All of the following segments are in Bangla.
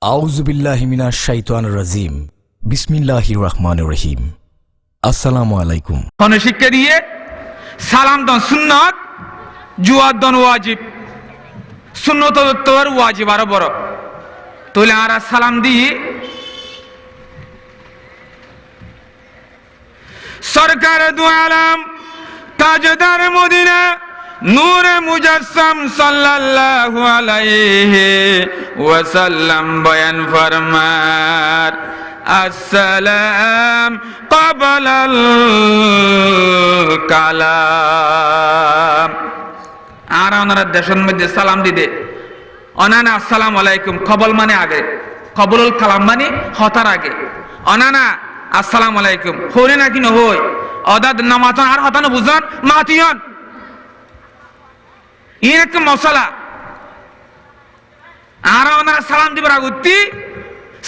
আউযু বিল্লাহি মিনাশ শাইতানির রাজিম। বিসমিল্লাহির রহমানির রহিম। আসসালামু আলাইকুম। কোনে শিক্ষা দিয়ে সালাম দন সুন্নত, জুয়াদ দন ওয়াজিব। সুন্নত তোর ওয়াজিব আরো বড়। তাহলে আর সালাম দিয়ে সরকার দু আলম তাজদার মদিনা নূরে মুজাসসাম সাল্লাল্লাহু আলাইহি ওয়াসাল্লাম বয়ান ফরমার আসসালাম ক্বাবলাল কালাম। আর ওনারা দেশের মধ্যে সালাম দিদে অনানা আসসালামু আলাইকুম। কবল মানে আগে, কবলুল কালাম মানে হতার আগে। অনানা আসসালামু আলাইকুম হরে নাকি ন হই অদাদ নামাতন আর হতানো বুঝন মাতিয়ন ইয়ে একটা মশলা। আর ওনারা সালাম দিবার আগুতি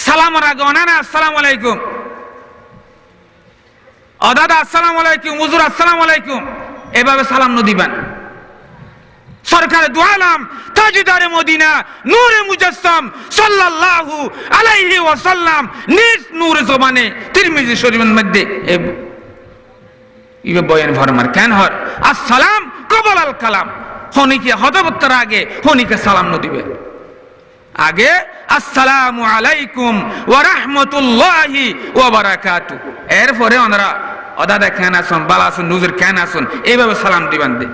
সালামের আগে অনানা আসসালামু আলাইকুম, অদাদা আসসালামু আলাইকুম, হুজুর আসসালামু আলাইকুম, এভাবে সালাম দিবেন। সরকার দু আলম তাজদারে মদিনা নূরে মুজাসসাম সাল্লাল্লাহু আলাইহি ওয়াসাল্লাম নিজ নূরে জবানে তিরমিজি শরীফের মধ্যে ইবে বয়ান ফরমার কেন হর আসসালাম ক্বাবলাল কালাম। হনিকে হযবতের আগে হনিকে সালাম দিবে। আগে আসসালামু আলাইকুম ওয়া রাহমাতুল্লাহি ওয়া বারাকাতু। এরপরে ওনারা অদাদা কেন আসুন, বালা আসুন, নুজুর কেন আসুন, এইভাবে সালাম দিবেন দে।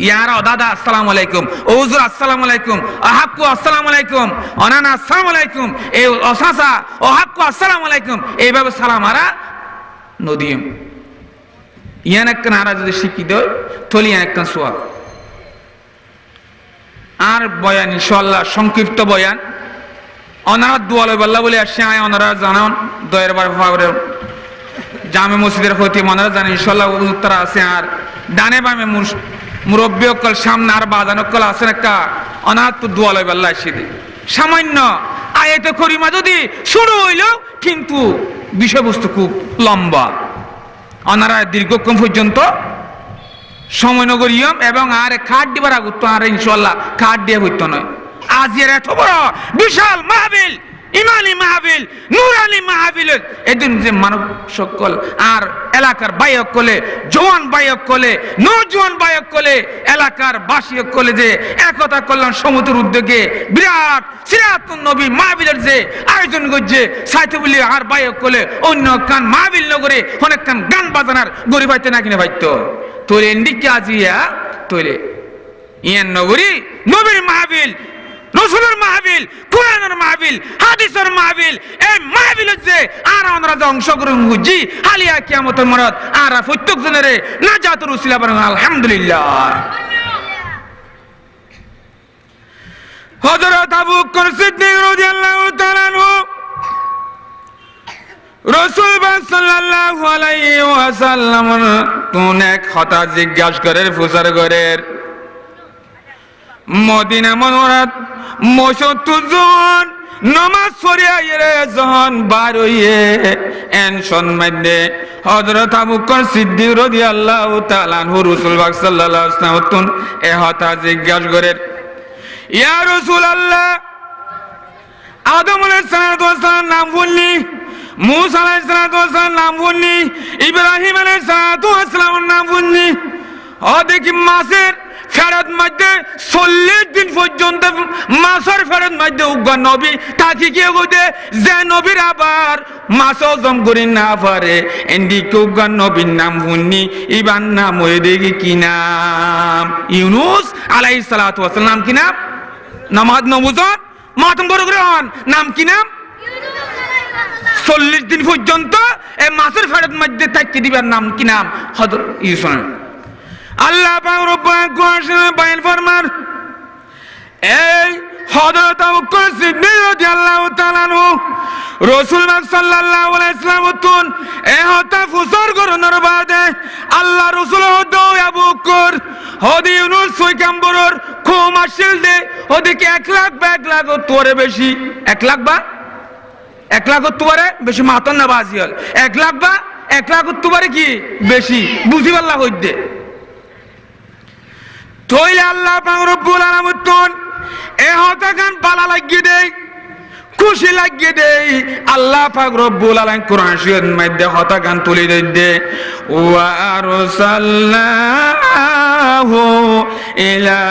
ইয়ারা দাদা আসসালামু আলাইকুম, ও হুজুর আসসালামু আলাইকুম, আহাক্কু আসসালামু আলাইকুম, অনানা আসসালামু আলাইকুম, এই অসাসা ও হাক্কু আসসালামু আলাইকুম, এইভাবে সালাম আরা নদিম। ইয়ান একটা নারা যদি শিক্ষি দেয় তলি ইয়ান একটা সোয়াব। আর বয়ান ইনশাআল্লাহ সংক্ষিপ্ত বয়ান। অনারা দুয়ালে বাল্লা বলে আসছে আয় ওনারা জানান দয়ের বার ফাওরে জামে মসজিদের হইতে ওনারা জানেন ইনশাআল্লাহ উত্তর আছে। আর ডানে বামে মুরব্বী অকল সামনে আর বাজান অকল আছেন একটা অনাথ তো দোয়ালে বেল্লা এসে সামান্য আয়াতে করিমা যদি শুরু হইল কিন্তু বিষয়বস্তু খুব লম্বা। অনারা দীর্ঘক্ষণ পর্যন্ত সময় নগরিয়ম এবং আর খাট দিবার আগত আর ইনশাআল্লাহ খাট দিয়ে হইতো নয়। আজ এর এত বড় বিশাল মাহফিল, ইমানি মাহফিল, নুরানি মাহফিল, এদিন যে মানব সকল আর এলাকার বায়ক কলে, জওয়ান বায়ক কলে, নওজোয়ান বায়ক কলে, এলাকার বাসী কলে যে একতা কল্যাণ সমুদ্র উদ্যোগে বিরাট সিরাতুন নবী মাহফিলের যে আয়োজন করছে সাইতে বলি আর বায়ক কলে অন্য কান মাহফিল নগরে অনেক কান গান বাজানার গরিব হইতে না কিনে ভাইতো তোরে এন্ডিকে আজিয়া তোরে ইয়ান নগরী নবীর মাহফিল, রসুলের মাহফিল, কোরআনের মাহফিল, হাদিসের মাহফিল, এই মাহফিল হচ্ছে আর আমরা যে অংশগ্রহণ করছি হালিয়া কিয়ামতের মরদ আর প্রত্যেক জনের নাজাতের উসিলা বানান আলহামদুলিল্লাহ। হযরত আবু বকর সিদ্দিক রাদিয়াল্লাহু তাআলা আনহু রাসূল সাল্লাল্লাহু আলাইহি ওয়াসাল্লাম কোন এক কথা জিজ্ঞাসা করে প্রচার করে মদিনা মনোরাত ৭৫ জন নামাজ পড়িয়া এরে যখন বার হইয়ে এনশন মধ্যে হযরত আবু বকর সিদ্দিক রাদিয়াল্লাহু তাআলা আনহু রাসূল পাক সাল্লাল্লাহু আলাইহি ওয়াসাল্লাম এ কথা জিজ্ঞাসা করে ইয়া রাসূলুল্লাহ আদম আলাইহিস সালাম নাম বললি, মূসা আলাইহিস সালাম নাম বললি, ইব্রাহিম আলাইহিস সালাম নাম বললি, ও দেখি মাসের ফেরত মধ্যে ৪০ দিন পর্যন্ত মাসের ফেরত মধ্যে উগ্র নবী তাকে কি বলতে যে নবীর আবার মাস হজম করি না পারে এন্ডিকে উগ্র নবীর নাম শুনি ইবার নাম হয়ে দেখি কি নাম ইউনুস আলাইহিস সালাতু ওয়াস সালাম কি নাম নামাজ নবুজন মাতম বড় গ্রহণ নাম কি নাম ৪০ দিন পর্যন্ত এই মাসের ফেরত মধ্যে তাকে দিবার নাম কি নাম হযরত ইউসুফ। আল্লাহ পাক রব্বুল কোরআনে বয়ান ফরমান এই হযরত আবু বকর সিদ্দিক রাদিয়াল্লাহু তাআলা আনহু রাসূল সাল্লাল্লাহু আলাইহি ওয়াসাল্লাম তুন এ হতা ফুসর করনের বাদে আল্লাহ রাসূল হদো আবু বকর হদি ইউনুস পয়গম্বরর খুম আসিল দে ওদিকে ১ লাখ তোরে বেশি ১ লাখ বা ১ লাখ তোরে বেশি মাতন না বাজি হল ১ লাখ বা ১ লাখ তোরে কি বেশি বুঝি আল্লাহ হইদে তইলে আল্লাহ পাক রব্বুল আলামিন এ হতা গান বালা লাগিয়ে দেয় খুশি লাগিয়ে দেই আল্লাহ পাক রব্বুল আলামিন কোরআন শরীফের মধ্যে হতা গান তুলে দে ওয়া আরসালনাহু ইলা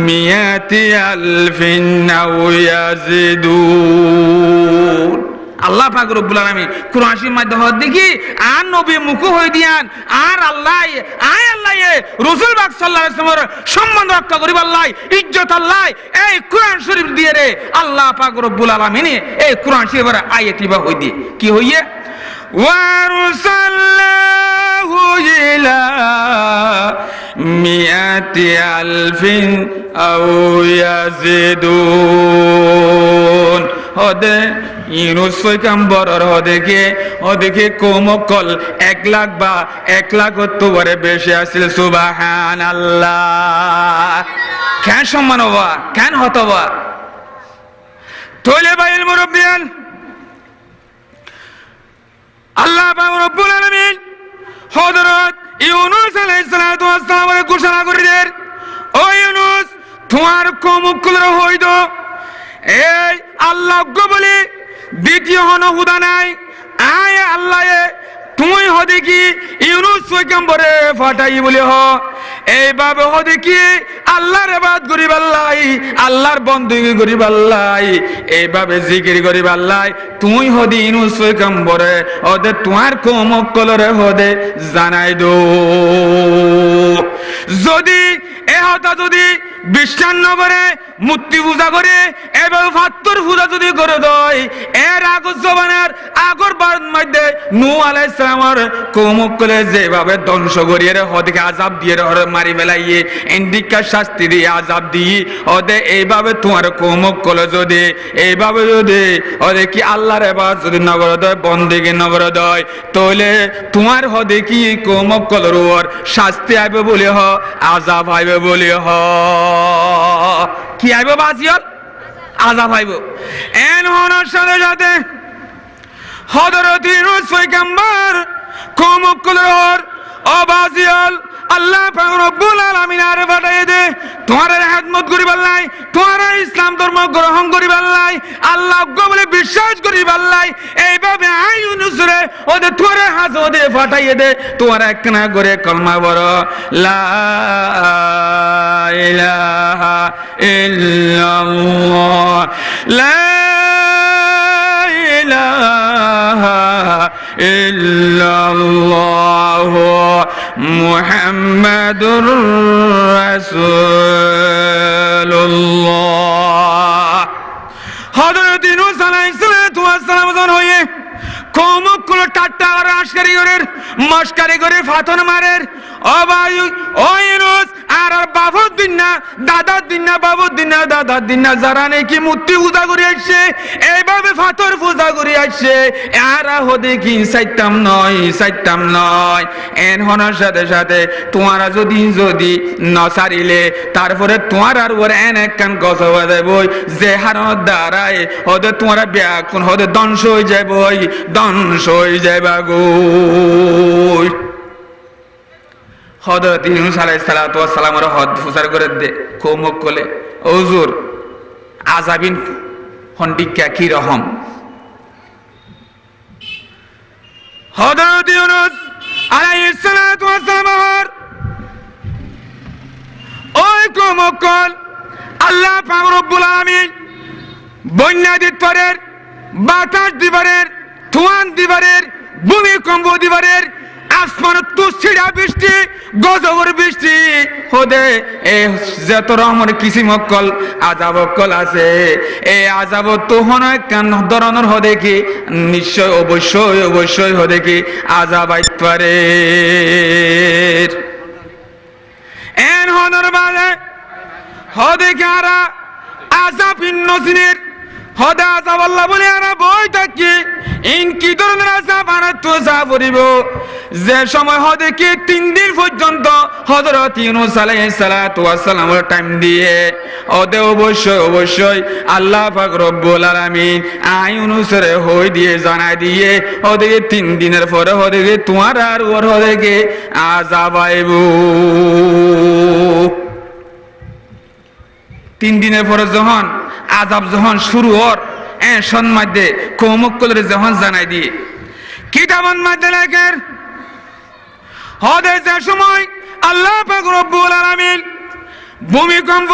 মিয়াতি আলফিন আও ইয়াজিদুন আল্লাহ পাক রব্বুল আলামিন কোরআন শরীফের মধ্যে হদ দেখি আর নবী মুখ হই দিয়ান আর আল্লাহ রাসূল পাক সাল্লাল্লাহু আলাইহি ওয়াসাল্লামের সম্মান রক্ষা করিব আল্লাহ ইজ্জত আল্লাহ এই কোরআন শরীফ দিয়ে রে আল্লাহ পাক রব্বুল আলামিন এই কোরআন শরীফের আয়াতই বা হই দিয়ে কি হইয়ে ওয়ারসালনাহু ইলা মিয়াতি আলফিন আও ইয়াজিদুন হদে ইউনুস পয়গম্বরের হদেকে কোমকল 1 লাখ বা 1 লাখ তোরে বেশি আছিল সুবহানাল্লাহ কেন সম্মান হওয়া কেন হতবা তোলে বাইল মুরব্বিয়ান আল্লাহ পাক রব্বুল আলামিন হযরত ইউনুস আলাইহিস সালাতু ওয়াস সালামের ঘোষণা করিলেন ও ইউনুস তোমার কোমকলের হইদ এই আল্লাহ গো বলে দ্বিতীয় হন হুদা নাই আয় আল্লাহ তুই হদে কি ইউনুস পয়গম্বরে ফাটাই বলে হ এইভাবে হদে কি আল্লাহর ইবাদত করি বাল্লাই আল্লাহর বندگی করি বাল্লাই এইভাবে জিকির করি বাল্লাই তুই হদি ইউনুস পয়গম্বরে হদে তোমার কোমকলরে হদে জানাই দো যদি এহতা যদি বিশ্বাস ন করে মূর্তি পূজা করে এবার ফাত্তর পূজা যদি করে দেয় এর আগর জবানের আগর বার মধ্যে নূহ আলাইহিস সালামের কওমকলে যেভাবে ধ্বংস করিয়ে হদকে আযাব দিয়ে মারি ফেলাইয়ে ইন্দিকা শাস্তি দিয়ে আযাব দিয়ে ওদে এইভাবে তোমার কওমকলে যদি এইভাবে যদি ওদে কি আল্লাহর ইবাদত যদি নগর দেয় বন্দেগি নগর দেয় তাহলে তোমার হদে কি কওমকলের উপর শাস্তি আইবে বলে হ আযাব আইবে বলে হ কি আইব বাজিয়ল আযাব আইব এন হনার সাথে সাথে হযরত ইউনুস পয়গম্বর কওমকলের অবাজিয়ল আল্লাহ পাক রব্বুল আলামিন আর বাড়াই দে তোমার খিদমত করি বললাই তোমার ইসলাম ধর্ম গ্রহণ করি বললাই আল্লাহ গো বলে বিশ্বাস করি বললাই এইভাবে আই ইউনুস রে ওদে তোর হাজতে ফাটাইয়ে দে তোমার একনা করে কলমা বড় লা ইলাহা ইল্লাল্লাহ লা ইলাহা ইল্লাল্লাহ মুহাম্মাদুর রাসূলুল্লাহ হযরত ইউনুস আলাইহিস সালাম হয়ে কওমকগুলো টাট্টা আর আশকারি করে মস্কারি করে ফাতন মারের ও ভাই ও ইউনুস আর বাবুর দিন না দাদার দিন না বাবুর দিন না দাদার দিন না যারা নাকি মূর্তি পূজা করে আসছে এইভাবে ফাতর পূজা করে আসছে আর হদে কি সাইতাম নয় এন হনার সাথে সাথে তোমারা যদি নসারিলে তারপরে তোমার আর ওর এন এক কান গছবা দেব যে হারত দ্বারায় হদে তোমারা ব্যাকুন হদে ধ্বংস হয়ে যাইবা গো হযরত ইউনুস আলাইহিস সালাতু ওয়াস সালামের হদ ফুসার করে দে কওমকলে হুজুর আযাবিন হন্ডিকা কি রকম হযরত ইউনুস আলাইহিস সালাতু ওয়াস সালাম ওই কওমকল আল্লাহ পাক রব্বুল আলামিন বন্যা দিবারের বাতাস দিবারের তুফান দিবারের ভূমিকম্প দিবারের আসমান তুছিড়া বৃষ্টি গজবর বৃষ্টি হদে এ যত রকমের কিসিমকল আযাব কল আছে এই আযাব তো হন কান ধরনের হদে কি নিশ্চয় অবশ্যই হদে কি আযাব আইতে পারে এন হনর বালে হদে কারা আযাব ইন্নসিনের হদা আযাব আল্লাহ বলে আর বই থাকি ইনকি ধরনের আযাব আর তো যা পড়িব যে সময় হদে কি 3 দিন পর্যন্ত হযরত ইউনুস আলাইহিস সালাতু ওয়াস সালামের টাইম দিয়ে ওদে অবশ্যই আল্লাহ পাক রব্বুল আলামিন ইউনুসের হই দিয়ে জানাই দিয়ে ওদে 3 দিনের পরে হদে তোমার আর ওর হদে কি আযাব আইব 3 দিনের পরে যখন আযাব যখন শুরু হর এসন মধ্যে কোমকলের যখন জানাই দিয়ে কিতাবন মধ্যে লেখের হদে যে সময় আল্লাহ পাক রব্বুল আলামিন ভূমিকম্প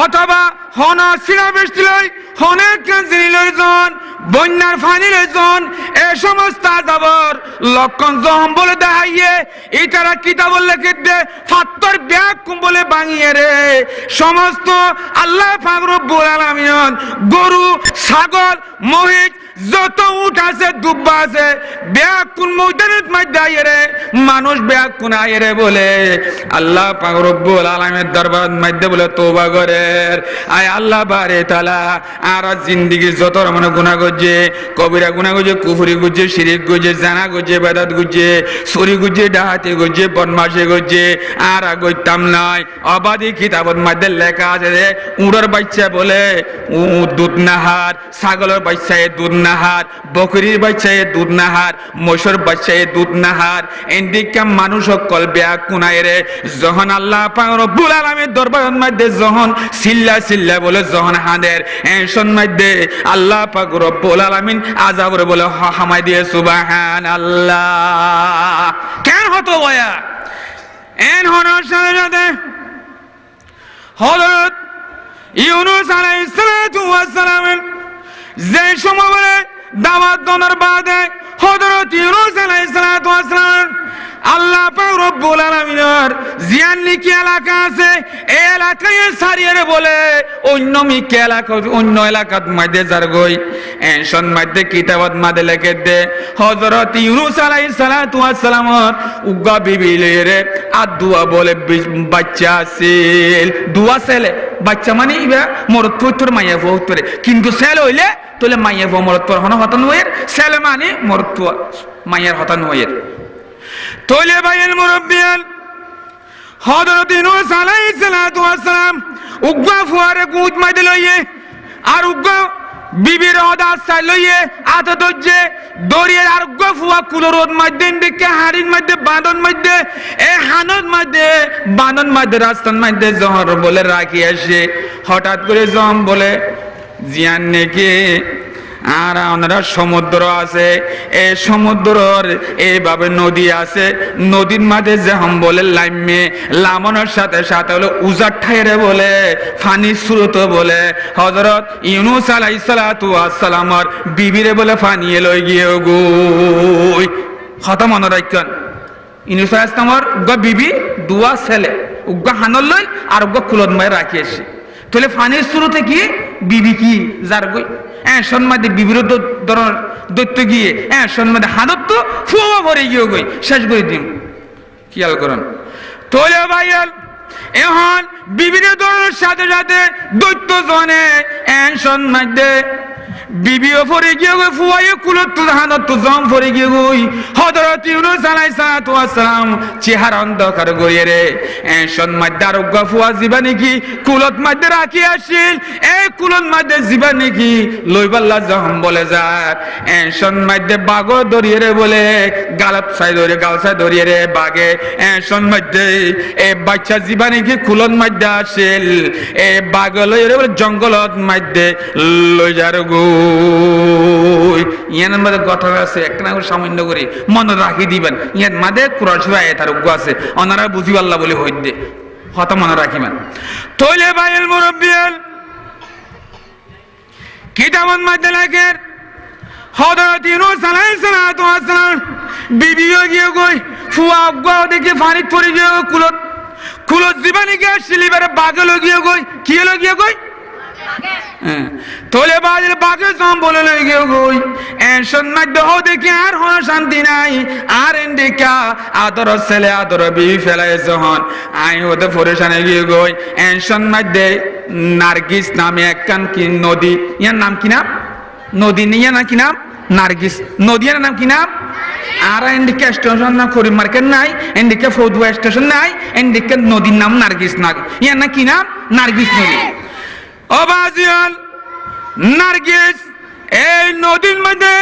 অথবা হন শিলাবৃষ্টি লই অনেক জিনিস লইজন বন্যার ফানি লইজন এ সমস্ত আযাবর লক্ষণ যখন বলে দেখাইয়ে এটারা কিতাব লেখে দে ফাত্তর ব্যাগ বলে ভাঙিয়ে রে সমস্ত আল্লাহ পাক রব্বুল আলামিন গরু ছাগল মহিষ যত উট আছে দুব্বা আছে ব্যাগ কোন ময়দানের মধ্যে আইয়ে রে মানুষ ব্যাগ কোন আইয়ে রে বলে আল্লাহ পাক রব্বুল আলামিনের দরবার মধ্যে বলে তওবা করে আয় আল্লাহ বারে তাআলা আর জিন্দেগি যত মানে গুনাহ করছে কবিরা গুনাহ করছে কুফরি করছে শিরক করছে জানা করছে বেদাত করছে চুরি করছে ডাকাতি করছে বদমাশি করছে আর আগইতাম নাই অবাধি কিতাবের মধ্যে লেখা আছে রে উড়ের বাচ্চা বলে দুধ নাহার ছাগলের বাচ্চা দুধ নাহার বকরির বাচ্চা দুধ নাহার মহিষের বাচ্চা দুধ নাহার এদিকে মানুষ সকল ব্যাগ কুনায় রে যখন আল্লাহ পাক রব্বুল আলামিনের দরবারের মধ্যে যখন সিল্লা বলে যখন হাদের এসন মধ্যে আল্লাহ পাক রব্বুল আলামিন আযাবের বলে হামাই দিয়ে সুবহানাল্লাহ কেন হতো বয়া এন হনার সাথে সাথে হযরত ইউনূস আলাইহিস সালাতু ওয়াস সালাম যে সময় বলে দাওয়াত দনের বাদে হযরত ইউনূস আলাইহিস সালাতু ওয়াস সালাম আল্লাহ পাক রব্বুল আলামিনের জিয়ান লিখি এলাকা আছে এই এলাকায় সারিয়ে বলে অন্য মিকে এলাকা অন্য এলাকাত মধ্যে যার গই এনশন মধ্যে কিতাবত মধ্যে লেখে দে হযরত ইউনূস আলাইহিস সালাতু ওয়াস সালামের উগ্গা বিবি রে আর দুয়া বলে বাচ্চা আছিল দুয়া ছেলে বাচ্চা মানে ইবা মরত পুত্র মাইয়া পুত্রে কিন্তু ছেলে হইলে তোলে মাইয়া মরত হন হতন হইর ছেলে মানে মরত মাইয়ার হতন হইর তোলে ভাইয়ের মুরব্বিয়ান হযরত ইউনূস আলাইহিস সালাতু ওয়াস সালাম উগ্গা ফুয়ারে গুদ মাইদে লইয়ে আর উগ্গা বিবির হদাস চাই লইয়ে আত দজ্জে দরিয়ে আর উগ্গা ফুয়া কুলরোদ মধ্যে দিকে হাড়ির মধ্যে বাঁধন মধ্যে এ হানত মধ্যে বাঁধন মধ্যে রাস্তার মধ্যে জহর বলে রাখি আসে হঠাৎ করে জম বলে জিয়ান নেকে আর ওনারা সমুদ্র আছে এই সমুদ্রর এইভাবে নদী আছে নদীর মাঝে যেমন বলে লাইমে লামনের সাথে সাথে হলো উজার ঠাইরে বলে ফানি স্রোত বলে হযরত ইউনূস আলাইহিস সালাতু ওয়াস সালামের বিবিরে বলে ফানিয়ে লই গিয়ে গই কথা মনে রাখেন ইউনূস আলাইহিস সালামের উগ্গা বিবি দুয়া ছেলে উগ্গা হানল লই আর উগ্গা কুলত মায় রাখি আসে তাহলে ফানির স্রোতে কি বিবি কি যার গই সন্মাদে বিবিরত ধরনের দৈত্য গিয়ে সন্মাদে হাদত তো ফুয়া ভরে গিয়ে গই শেষ করে দিন খেয়াল করেন তোলে ভাইয়াল এখন বিভিন্ন ধরনের সাথে সাথে দৈত্য জনে সন্মাদে বিবিও ফরে গিয়ে গই ফুয়াইয়ে কুলত হাদত জম ফরে গিয়ে গই হযরত ইউনূস আলাইহিস সালাতু ওয়াস সালাম চেহারা অন্ধকার গইয়ে রে সন্মাদে আরোগ্য ফুয়া জীবানি কি কুলত মধ্যে রাখি আসিল এই কুলত মধ্যে জীবানি কি লইবাল্লা যখন বলে যায় সন্মাদে বাগো দরিয়ে রে বলে গালত সাই ধরে গাল সাই ধরিয়ে রে বাগে সন্মাদে এই বাচ্চা জীবানি কি কুলত মধ্যে আসিল এই বাগ লইয়ে রে বলে জঙ্গলত মধ্যে লই যার গো ইয়ানের মধ্যে কথা আছে একটা না সামান্য করে মনে রাখি দিবেন ইয়ার মাঝে কুরআন শরীফ আয়াত আর উগ্গ আছে ওনারা বুঝি আল্লাহ বলে হইদে কথা মনে রাখিবেন তোলে ভাইয়ের মুরব্বিয়ান কিতাবত মধ্যে লেখে হযরত ইউনূস আলাইহিস সালাতু ওয়াস সালাম বিবিও গিয়ে কই ফুয়া উগ্গ দেখে পানি পড়ে গিয়ে কুলত কুলত জীবানি গিয়ে সিলিবারে বাগে লগিয়ে কই কি লগিয়ে কই তোলে বাজের বাগে জম বলে লইগে গই এনশন মধ্যে হো দেখি আর হন শান্তি নাই আর এন্ডিকা আদর ছেলে আদর বিবি ফেলায় যখন আই ওতে পরেশানে গিয়ে গই এনশন মধ্যে নার্গিস নামে একখান কি নদী ইয়ার নাম কি নাম নদী নিয়ে না কি নাম নার্গিস নদীর নাম কি নাম আর এন্ডিকা স্টেশন না করি মার্কেট নাই এন্ডিকা ফৌদুয়া স্টেশন নাই এন্ডিকা নদীর নাম নার্গিস নাগ ইয়ার না কি নাম নার্গিস নদী অবাজিয়াল নার্গিস এই নদীর মধ্যে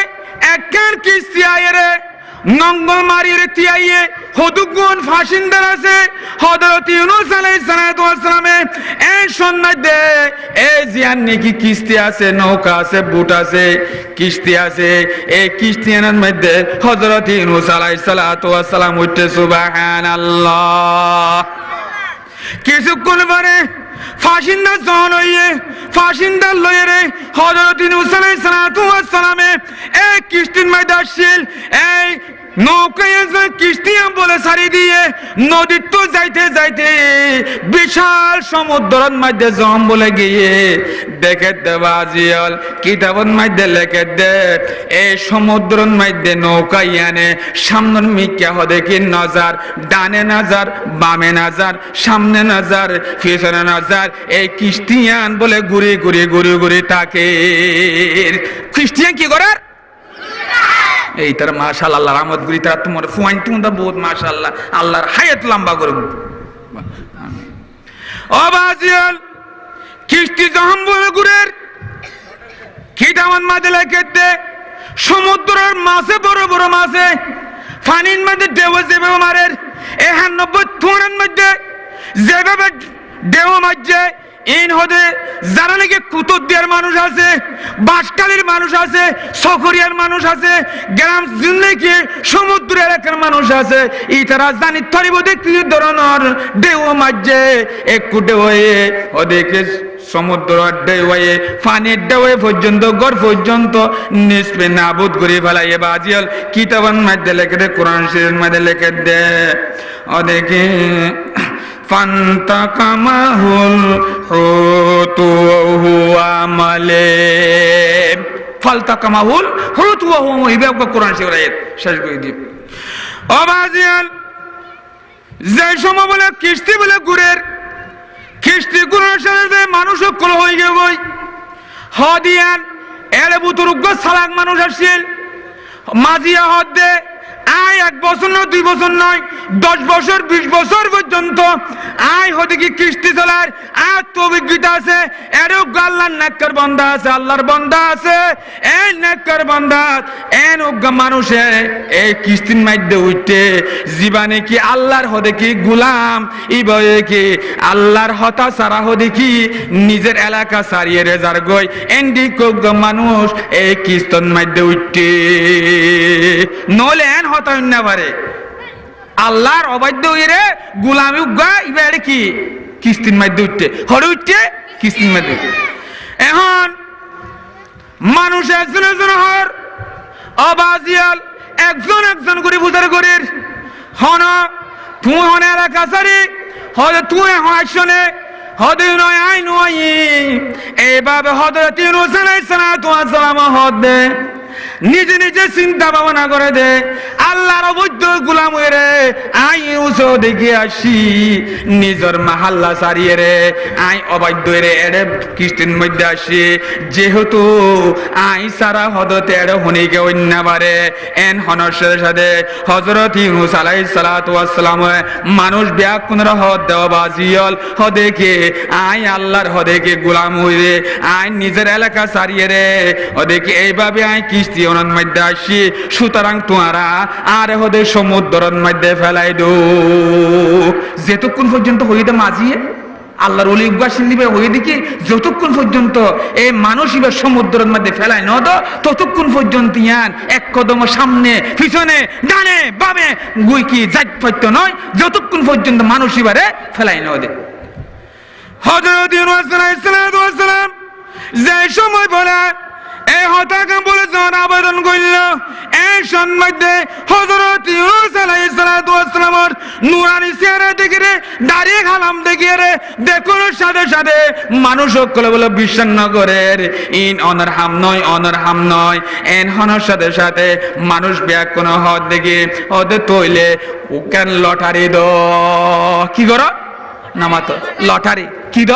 একখান কিস্তি আইরে নঙ্গল মারিয়ে তিয়াইয়ে হদুগুন ফাসিন্দার আছে হযরত ইউনূস আলাইহিস সালাতু ওয়াস সালামে এই সন্ন্যাদে এই জিয়ান নাকি কিস্তি আছে নৌকা আছে বুট আছে কিস্তি আছে এই কিস্তিয়ানের মধ্যে হযরত ইউনূস আলাইহিস সালাতু ওয়াস সালাম উঠতে সুবহানাল্লাহ কিছুক্ষণ পরে ফাসিন্দা জন হইয়ে ফাসিন্দার লয়ে রে হযরত ইউনূস আলাইহিস সালাতু ওয়াস সালামে এই কিস্তির মধ্যে আসছিল এই নৌকায় কিস্তিয়া বলে সারি দিয়ে নদীর তো যাইতে যাইতে বিশাল সমুদ্রের মধ্যে জম বলে গিয়ে দেখে দেবাজিয়াল কিতাবের মধ্যে লেখে দে এই সমুদ্রের মধ্যে নৌকা ইয়ানে সামনের মিক্কা দেখি নজর ডানে নজর বামে নজর সামনে নজর পিছনে নজর এই কিস্তিয়ান বলে ঘুরে ঘুরে ঘুরে ঘুরে তাকে খ্রিস্টিয়ান কি করার এই তার মাশাআল্লাহ আল্লাহর রহমত গুরি তার তোমার ফুয়াইন তুমদা বহুত মাশাআল্লাহ আল্লাহর হায়াত লম্বা করুন ও বাজিয়াল কিস্তি জহম্বুল গুরের কিতামান মাঝে লেখেতে সমুদ্রের মাছে বড় বড় মাছে পানির মধ্যে ঢেউ যেভাবে মারের 91 থুনের মধ্যে যেভাবে ঢেউ মারছে ইন হদে যারা নাকি কুতুবদিয়ার মানুষ আছে বাঁশখালীর মানুষ আছে সকরিয়ার মানুষ আছে গ্রাম জিন্দেগি সমুদ্র এলাকার মানুষ আছে এই তারা জানি থরিব দেখতে ধরনের ঢেউ মারছে একটু ঢেউ হয়ে ওদেরকে সমুদ্র ঢেউ হয়ে পানির ঢেউ পর্যন্ত গড় পর্যন্ত নিষ্পে নাবুদ করে ফেলাইয়ে বাজিয়াল কিতাবের মধ্যে লেখে দে কোরআন শরীফের মধ্যে লেখে দে ওদেরকে ফান্তাকামাহুল হুতু ওয়া মালিম ফালতাকামাহুল হুতু ওয়া হুয়া মালিম কোরআন শরীফের আয়াত শেষ করে দিই ও বাজিয়াল যে সময় বলে কিস্তি বলে গুরের কিস্তি গুরের সাথে মানুষ সকল হয়ে গেল হদিয়ান এর বুতুরুগ্য সালাক মানুষ আসছিল মাজিয়া হদে আয় 1 বছর নয় 2 বছর নয় 10 বছর 20 বছর পর্যন্ত আয় হতে কি কিস্তি চলার আর তো অভিজ্ঞতা আছে এরও আল্লাহর নেককার বান্দা আছে আল্লাহর বান্দা আছে এই নেককার বান্দা এন উগ্র মানুষে এই কিস্তির মধ্যে উঠতে জীবনে কি আল্লাহর হদে কি গোলাম ইবয়ে কি আল্লাহর হতা সারা হদে কি নিজের এলাকা সারিয়ে রেজার গই এন্ডি কোগ্য মানুষ এই কিস্তন মধ্যে উঠতে নলে এন হতা না পারে আল্লাহর অবাধ্য হইরে গোলামি উগা ইবারে কি কিস্তির মধ্যে উঠতে হরে উঠতে কিস্তির মধ্যে এখন মানুষ একজন একজন হর অবাজিয়াল একজন একজন করে বুঝার করির হন তুই হনে এলাকা সারি হলে তুই হাসনে হদে নয় আই নয় এইভাবে হযরত ইউনূস আলাইহিস সালাতু ওয়াস সালাম হদে নিজে নিজে চিন্তা ভাবনা করে দে আল্লাহর অবৈধ গোলাম হয়ে রে আই ইউনূস দেখে আসি নিজের মাহাল্লা সারিয়ে রে আই অবৈধ রে এড়ে কিস্তির মধ্যে আসি যেহেতু আই সারা হদতে এড়ে হনিকে অন্যবারে এন হনসের সাথে হযরত ইউনূস আলাইহিস সালাতু ওয়াস সালাম মানুষ ব্যাকুণের হদ দেওয়া বাজিয়াল হদেকে আই আল্লাহর হদেকে গোলাম হই রে আই নিজের এলাকা সারিয়ে রে ওদেরকে এইভাবে আই কিস্তি ওনার মধ্যে আসি সুতরাং তোমরা আর হদে সমুদ্রের মধ্যে ফেলাই দো যেতক্ষণ পর্যন্ত হইতে মাঝিয়ে আল্লাহর ওলি উগ্বাসীন দিবে হয়ে দেখি যতক্ষণ পর্যন্ত এই মানুষ এবার সমুদ্রের মধ্যে ফেলায় নদ ততক্ষণ পর্যন্ত ইয়ান এক কদম সামনে পিছনে ডানে বামে গুই কি যাই পড়তে নয় যতক্ষণ পর্যন্ত মানুষ এবারে ফেলায় নদে হযরত ইউনূস আলাইহিস সালাম যে সময় বলে এই হতাকাম বলে যখন আবেদন করল এই সম্মধ্যে হযরত ইউনূস আলাইহিস সালামের নূরানি চেহারা দেখে রে দাঁড়িয়ে খালাম দেখিয়ে রে দেখুন সাথে সাথে মানুষ সকলে বলে বিশ্বাস না করে ইন অনার হাম নয় এন হনার সাথে সাথে মানুষ ব্যাগ কোন হদ দেখে হদে তৈলে ওকেন লটারি দ কি করো নামাতো লটারি কি দ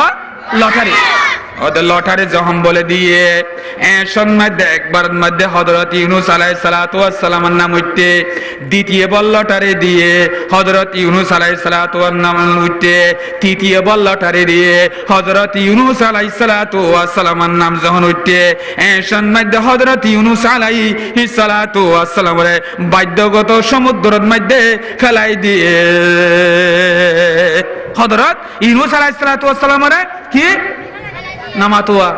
লটারি ওদের লটারি যখন বলে দিয়ে মধ্যে একবার মধ্যে হযরত ইউনূস আলাইহিস সালাতু ওয়াস সালামের নাম উঠতে, দ্বিতীয় বল লটারি দিয়ে হযরত ইউনূস আলাইহিস সালাতু ওয়াস নাম উঠতে, তৃতীয় বল লটারি দিয়ে হযরত ইউনূস আলাইহিস সালাতু ওয়াস সালামের নাম যখন উঠতে মধ্যে হযরত ইউনূস আলাইহিস সালাতু ওয়াস সালামের বাধ্যগত সমুদ্রের মধ্যে ফেলাই দিয়ে হযরত ইউনূস আলাইহিস সালাতু ওয়াস সালামের কি নামাতুয়া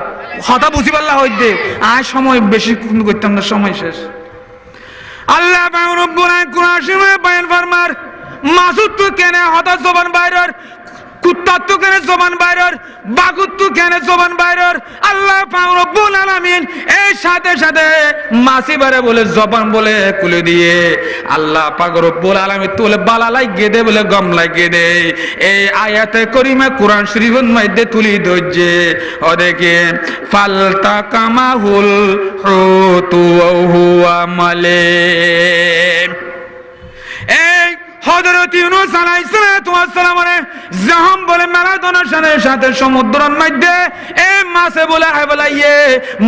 হতা বুঝি পাল্লা হইতে আর সময় বেশি করতাম না, সময় শেষ। আল্লাহ পাক রব্বুল আলামিন কুরআন শরীফে বয়ান ফরমার মাসুদ তো কেন হতা জবান বাইরের, কুত্তার তো কেন জবান বাইরের, বাগুর তো কেন জবান বাইরের। আল্লাহ পাক রব্বুল আলামিন এই সাথে সাথে মাসি বারে বলে জবান বলে খুলে দিয়ে আল্লাহ পাক রব্বুল আলামিন তোলে বালা লাগিয়ে দে বলে গম লাগিয়ে দে। এই আয়াতে করিমে কোরআন শরীফের মধ্যে তুলি ধরছে ও দেখে ফালতা কামাহুল হুতু হুয়া মালিম। এই হযরত ইউনূস আলাইহিস সালাতু ওয়াস সালামের যখন বলে মেলাদনের সাথে সমুদ্রের মধ্যে এই মাছে বলে হাবলাইয়ে,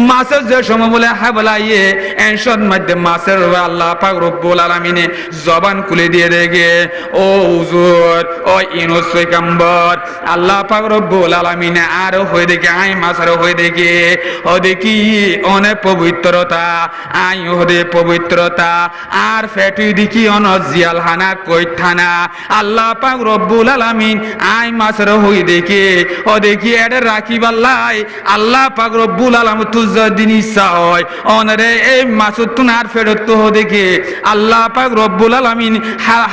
মাছের যে সময় বলে হাবলাইয়ে এনশন মধ্যে মাছের আল্লাহ পাক রব্বুল আলামিনে জবান খুলে দিয়ে দেখে ও হুজুর ও ইউনূস পয়গম্বর আল্লাহ পাক রব্বুল আলামিনে আর হয়ে দেখে আই মাছের হয়ে দেখে ও দেখি অনেক পবিত্রতা আই হদে পবিত্রতা আর ফেটুই দেখি অন জিয়াল হানা কই থানা আল্লাহ পাক রব্বুল আলামিন আই মাছের হই দেখে ও দেখি এডে রাখি বাল্লাই আল্লাহ পাক রব্বুল আলামিন তুজ দিন ইচ্ছা হয় অনরে এই মাছুত তুনার ফেরত তো দেখে আল্লাহ পাক রব্বুল আলামিন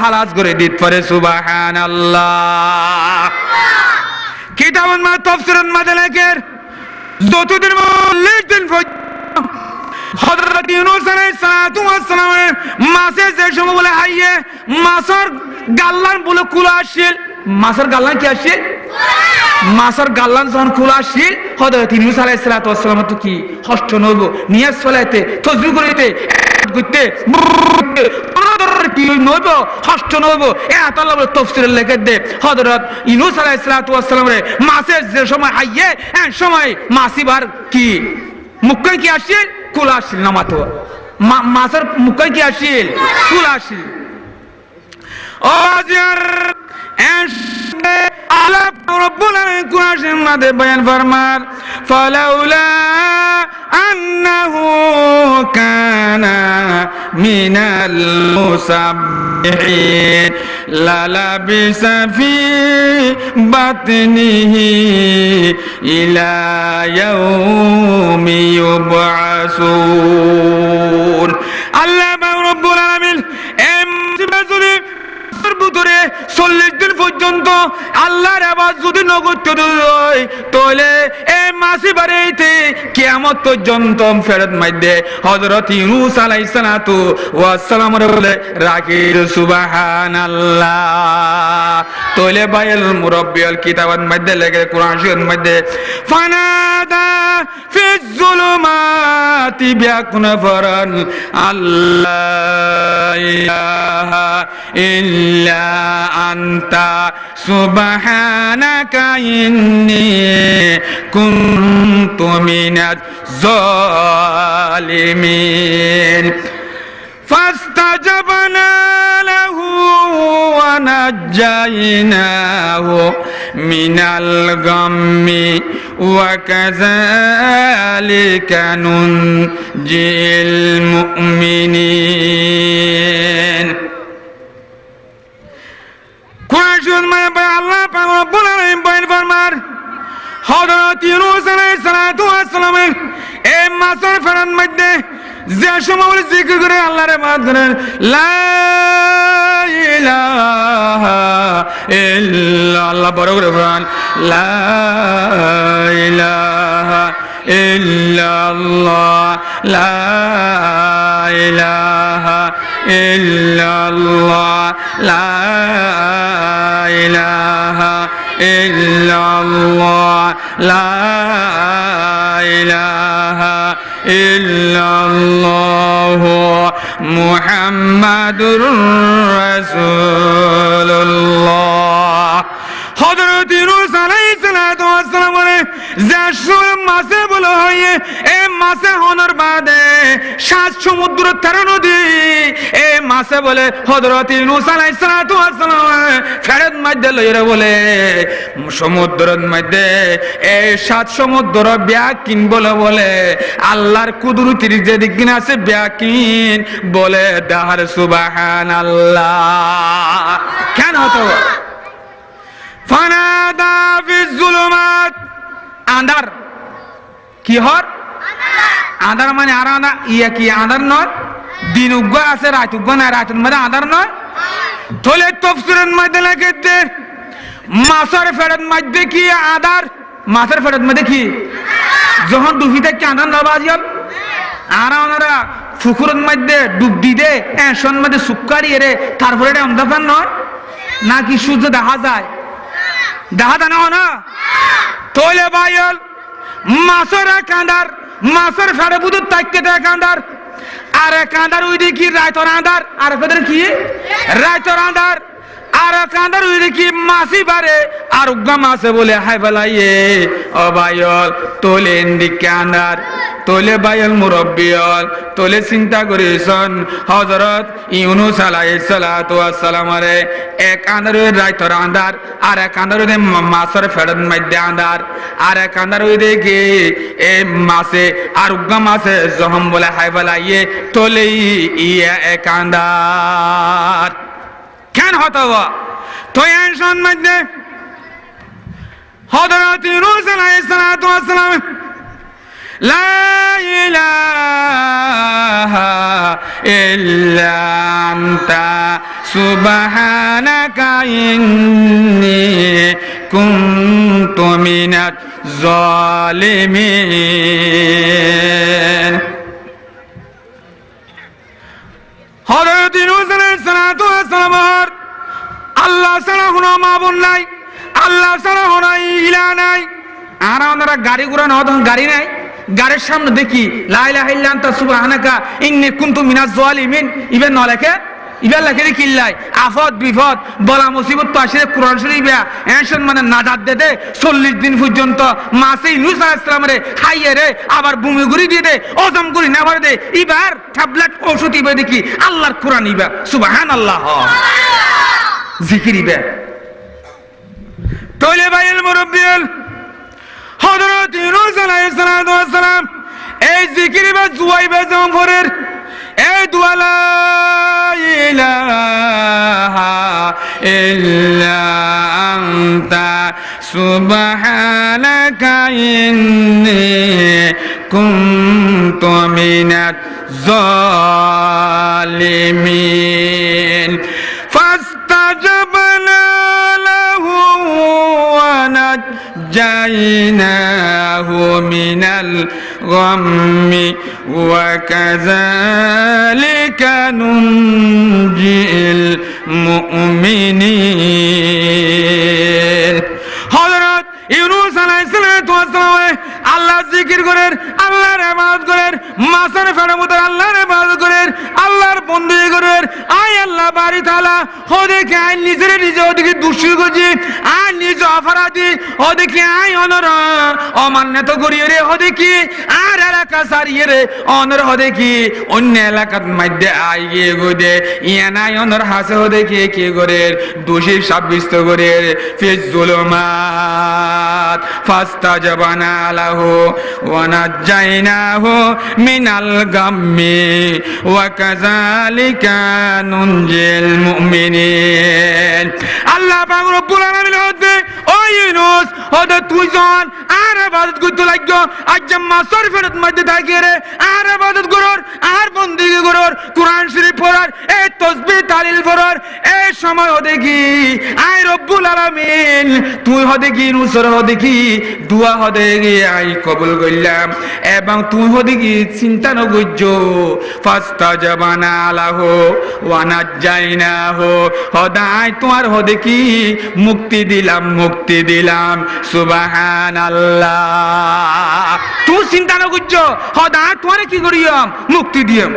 হালাজ করে দিত পারে। সুবহানাল্লাহ। কিতাবুল মা তাফসীরুল মাদালিকের যতদিন লিখতেন হযরত ইউনূস আলাইহিস সালাতু ওয়াস সালামের মাছের যে সময় বলে হাইয়ে মাছের গাল্লান বলে খোলা আসছিল, মাছের গাল্লান কি আসছিল, মাছের গাল্লান যখন খোলা আসছিল হযরত ইউনূস আলাইহিস সালাতু ওয়াস সালাম তো কি কষ্ট নইব নিয়াজ ফলাইতে তসবিহ করিতে করতে কি নইব কষ্ট নইব এত আল্লাহ তাফসীরের লেখে দে হযরত ইউনূস আলাইহিস সালাতু ওয়াস সালামের মাছের যে সময় হাইয়ে এক সময় মাছিবার কি মুখে কি আসছিল কুল আসছিল না মাতো মাছের মুখে কি আসছিল কুল আসছিল। ও জিয়ার আল্লাহ রাব্বুল আলামিন কুরআনের মধ্যে বয়ান ফরমার ফালাউলা আন্নাহু কানা মিনাল মুসাব্বিহিন লালাবিসা ফি বাতনিহি ইলা ইয়াউমি ইউবআসুন। আল্লাহ রাব্বুল আলামিন এমনি ভিতরে 40 দিন পর্যন্ত আল্লাহর আওয়াজ যদি নগদ হয় তাহলে এই মাসি বাড়িতে কিয়ামত পর্যন্ত ফেরত মধ্যে হযরত ইউনূস আলাইহিস সালাতু ওয়াস সালামের বলে রাখি। সুবহানাল্লাহ। তাহলে বাইল মুরাব্বিয়াল কিতাবের মধ্যে লেখে কোরআন শরীফের মধ্যে ফানাদা ফি যুলুমাতি বিয়াকুনফরান আল্লাহ ইলাহা ইল্লা আনতা সুবহানাকা ইন্নী কুনতু মিনাজ জালিমিন। ফাস্তাজাবনা লাহু ওয়া নাজ্জাইনাহু মিনাল গাম্মি ওয়া কাযালিকা নুনজিল মুমিনিন। আল্লাহ পাক রব্বুল আলামিন বয়ান ফরমার হযরত ইউনূস আলাইহিস সালাতু ওয়াস সালামের এই মাছের ফেরার মধ্যে যে সময় জিকির করে আল্লাহর ইবাদত করেন লা ইলাহা ইল্লাল্লাহ বড় করে বলেন লা ইলাহা ইল্লাল্লাহ লা ইলাহা ইল্লাল্লাহ লা ইলাহা ইল্লাল্লাহ লা ইলাহা ইল্লাল্লাহ মুহাম্মাদুর রাসূলুল্লাহ। হযরত ইউনূস আলাইহিস সালাতু ওয়াস সালামের যে মাছে বলা হয় এই মাছে হনর বাদে সাত সমুদ্র 13 নদী এই মাছে বলে হযরত ইউনূস আলাইহিস সালাতু ওয়াস সালাম ফেরত মধ্যে লইরে বলে সমুদ্রের মধ্যে এই সাত সমুদ্র ব্যাকিন বলে আল্লাহর কুদরতির যে দিক আছে ব্যাকিন বলে দাহার সুবহানাল্লাহ। কেন হতো ফানাদা ফিজ জুলুমাত আন্ধার কি হর আন্ধার মানে আর আন্ধার ইয়া কি আন্ধার নয় দিন উগ্র আছে রাত উগ্র না রাতের মধ্যে আন্ধার নয় তোলে তফসিরের মধ্যে লাগে দে মাছের ফেরত মধ্যে কি আন্ধার মাছের ফেরত মধ্যে কি যখন ডুবি থেকে আন্ধার না বাজিয়াল আর ওনারা পুকুরের মধ্যে ডুব দিদে এসন মধ্যে সুক্কারি এরে তারপরে এটা অন্ধকার নয় নাকি সূর্য দেখা যায় দেখা যায় না তোলে বাইল মাছের কাঁদার মাছের ফেরে বুধ তাইকে দেয় কাঁদার আর কাঁদার ওই দেখি রায়তর আন্দার আর ফেদের কি রায়তর আন্দার আর কাঁদার ওই দেখি মাছি বারে আর উগ্গা মাছে বলে হাই বেলাইয়ে ও বাইল তোলে দিকে আন্দার তোলে বাইল মুরব্বিয়ল তোলে চিন্তা করেছেন হযরত ইউনূস আলাইহিস সালাতু ওয়াস সালামরে এক আন্দারের রাইতর আন্দার আর এক আন্দারের মাছের ফেরত মধ্যে আন্দার আর এক আন্দার ওই দেখি এই মাছে আর উগ্গা মাছে যখন বলে হাই বেলাইয়ে তোলে ইয়া এক আন্দার কেন হতো তো এনশন মধ্যে হযরত ইউনূস আলাইহিস সালাতু ওয়াস সালাম লা ইলাহা ইল্লা আনতা সুবহানাকা ইন্নী কুনতু মিনাজ জালিমিন। হযরত ইউনূস আলাইহিস সালাতু ওয়াস সালাম আল্লাহ ছাড়া কোনো মাবুদ নাই, আল্লাহ ছাড়া কোনো ইলাহ নাই। আর ওনারা গাড়ি ঘোড়া না তখন গাড়ি নাই, গাড়ির সামনে দেখি লা ইলাহা ইল্লা আনতা সুবহানাকা ইন্নী কুনতু মিনাজ জালিমিন ইবেন ন লেখে ইবেন লেখে কিল্লাই আফত বিপদ বলা মুসিবত তো আসলে কোরআন শরীফে এনশন মানে নাজাত দে 40 দিন পর্যন্ত মাসে ইউনূস আলাইহিস সালামের খাইয়ে রে আবার ভূমি ঘুরি দিয়ে দে ওজম করি না ভরে দে ইবার ট্যাবলেট ওষুধ ইবে দেখি আল্লাহর কোরআন ইবা সুবহানাল্লাহ জিকির ইবে তোলে বাইল মুরব্বিয়াল হযরত ইউনূস আলাইহিস সালাতু ওয়াস সালাম এই জিকির ইবে জুয়াইবে জমফরের এই দুয়া লা ইলাহা ইল্লা আনতা সুবহানাকা ইন্নী কুনতু মিনাজ জালিমিন ফাস্তাজাবনা লাহু ওয়া নাজ্জাইনাহু মিনাল গাম্মি ওয়া কাযালিকা নুনজিল মুমিনিন। হযরত ইউনূস আলাইহিস সালাতু ওয়াস সালাম আল্লাহ জিকির করেন, আল্লাহর ইবাদত করেন, মাছের ফেরামুদের আল্লাহর ইবাদত করেন, আল্লাহর বন্দেগি করেন। আয় আল্লাহ বাড়ি তাআলা ওদেরকে আই নিজের নিজে ওদেরকে দুষ্কৃতি করছি, আই নিজ অপরাধী ওদেরকে আই অনর অমান্যত করিয়ে রে ওদেরকে আর এলাকা সারিয়ে রে অনর ওদেরকে অন্য এলাকার মধ্যে আই গিয়ে গোদে ইয়া নাই অনর হাসে ওদেরকে কি করে দোষী সাব্যস্ত করে ফিজ জুলুমাত ফাস্তাজাবানা লাহু ওয়া নাজ্জাইনাহু মিনাল গাম্মি ওয়া কাযালিকা নুনজিল মুমিনিন। আল্লাহ পাক রব্বুল আলামিন হতে ও ইউনূস হতে তুই জন আর ইবাদত করতে লাগো আজ মাসর ফেরত মধ্যে থাকে রে আর ইবাদত করর আর বন্দেগি করর কোরআন শরীফ পড়ার এই তাসবিহ তাহলিল পড়ার এই সময় হতে কি আই রব্বুল আলামিন তুই হতে কি ইউনূসর হতে কি দোয়া হতে কি আই কবুল করলাম এবং তুই হতে কি চিন্তা ন করছো ফাস্তাজাবানা লাহু ওয়া নাজ্জাইনাহু হদাই তোমার হতে কি মুক্তি দিলাম সুবহানাল্লাহ। তুই চিন্তা না করছো হদা তোমারে কি করিয়ম মুক্তি দিয়ম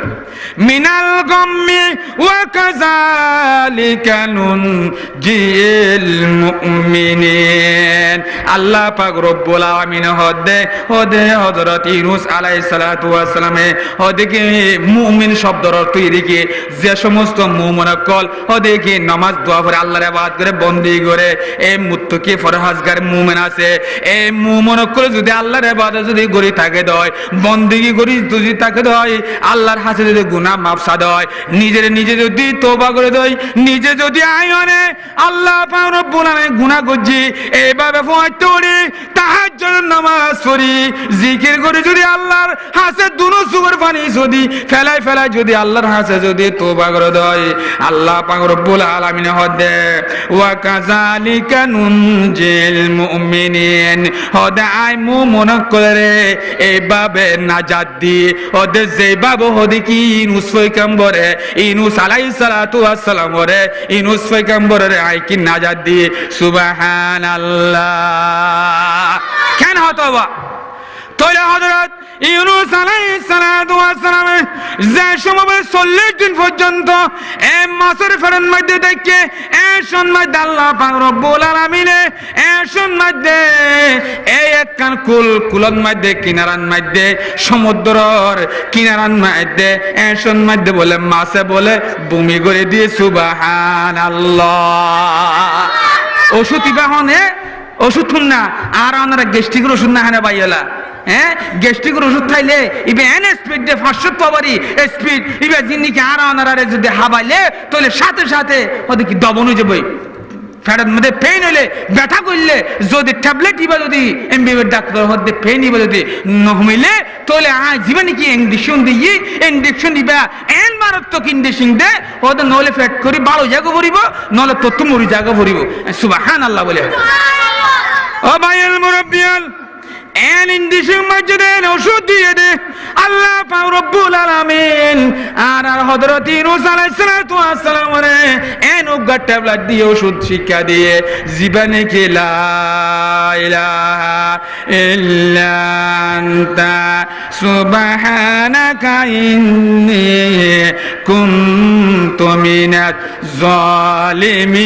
মিনাল গাম্মি ওয়া কাযালিকা নুনজিল মুমিনিন। আল্লাহ পাক রব্বুল আলামিন হদে হযরত ইউনূস আলাইহিস সালাতু ওয়াস সালামে হদেকে মুমিন শব্দের অর্থ এদিকে যে সমস্ত মুমিনকল হদেকে নামাজ দোয়া করে আল্লাহর ইবাদত করে বন্দেগী করে এই মুত্তাকি ফরহাজগার মুমিন আছে এই মুমিনকল যদি আল্লাহর ইবাদত যদি করি থাকে দয় বন্দেগী করি যদি থাকে দয় আল্লাহর হাতে যদি গুনাহ মাফ সাদ হয় নিজে যদি তওবা করে দয় নিজে যদি আয়নে আল্লাহ পাক রব্বুল আলামিন গুনাহ করছি এইভাবে পড়ি তাহাজ্জুদ নামাজ পড়ি জিকির করে যদি আল্লাহর হাতে দুনো সুগর পানি যদি ফেলাই যদি আল্লাহর হাতে যদি তওবা করে দেয় আল্লাহ পাক রব্বুল আলামিন হদে ওয়া কাযালিকা নুনজিল মুমিনিন হদে আই মুমিন করে এইভাবে নাজাত দি হদে যেভাবে হদে কি ইউনূস পয়গম্বরে ইউনূস আলাইহিস সালাতু ওয়াস সালাম রে ইউনূস পয়গম্বরে আই কি নাজাত দি সুবহানাল্লাহ। কেন হতবা তাহলে হযরত ইউনূস আলাইহিস সালাতু ওয়াস সালাম যে সময় 40 দিন পর্যন্ত এই মাছের ফেরেন মধ্যে দেখে এই সম্মাদ আল্লাহ পাক রব্বুল আলামিনে এই সম্মাদ এই একখান কুলন মধ্যে কিনারান মধ্যে সমুদ্রর কিনারান মধ্যে এই সম্মাদ বলে মাছে বলে ভূমি করে দিয়ে সুবহানাল্লাহ। ওষুধ ইবাহনে ওষুধ না আর ওনারা গ্যাস্ট্রিকের ওষুধ না হানে বাইলা হ্যাঁ গ্যাস্ট্রিকের ওষুধ খাইলে ইবে এন স্পিড দে 500 পাওয়ারি স্পিড ইবে জিন্নিকে আর ওনারা যদি হাবাইলে তাহলে সাথে সাথে ওদের কি দবন হয়ে যাবে ফ্যাটের মধ্যে পেইন হইলে ব্যথা করলে যদি ট্যাবলেট ইবা যদি এমবিবির ডাক্তার হতে পেইন ইবা যদি নহমিলে তাহলে জীবনে কি ইঞ্জেকশন দিবা এন মারাত্মক ইঞ্জেকশন দে ওদের নলে ফ্যাট করি ভালো জায়গা ভরিব নলে তত্ত্ব মরি জায়গা ভরিব সুবহানাল্লাহ বলে ও ভাইয়ের মুরব্বিয়াল এন ইন্ডিশন মসজিদে ওষুধ দিয়ে দে আল্লাহ পাক রব্বুল আলামিন আর হযরত ইউনূস আলাইহিস সালাতু ওয়াস সালাম রে এন উগা ট্যাবলেট দিয়ে ওষুধ শিক্ষা দিয়ে জীবনে কে লা ইলাহা ইল্লা আনতা সুবহানাকা ইন্নী কুনতু মিনাজ জালিমিন।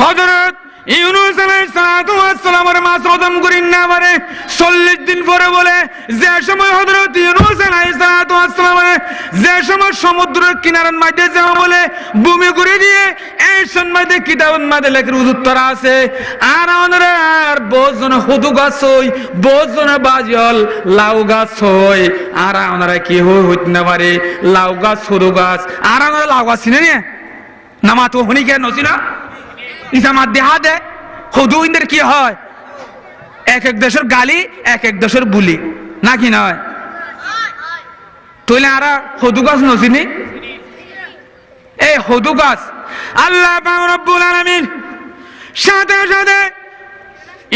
হযরত ইউনূস আলাইহিস সালাতু ওয়াস সালামের মাছ হজম করেন না পারে 40 দিন পরে বলে যে সময় হযরত ইউনূস আলাইহিস সালাতু ওয়াস সালামের যে সময় সমুদ্রের কিনারার মধ্যে যাওয়া বলে ভূমি করে দিয়ে এই সম্মাদে কিতাবের মধ্যে লেখার উত্তর আছে আর ওনারা আর বহুজন হুদু গাছ হই বহুজন বাজল লাউ গাছ হই আর ওনারা কি হইতে না পারে লাউ গাছ হুদু গাছ আর ওনারা লাউ গাছ চিনে নিয়ে নামা তো হনি কেন নছিনা ইসামাত দেহা দে হুদু ইন্দের কি হয় এক এক দেশের গালি এক এক দেশের বুলি নাকি নয় তুইলে আরা হুদু গাছ নছিনি এই হুদু গাছ আল্লাহ পাক রব্বুল আলামিন সাথে সাথে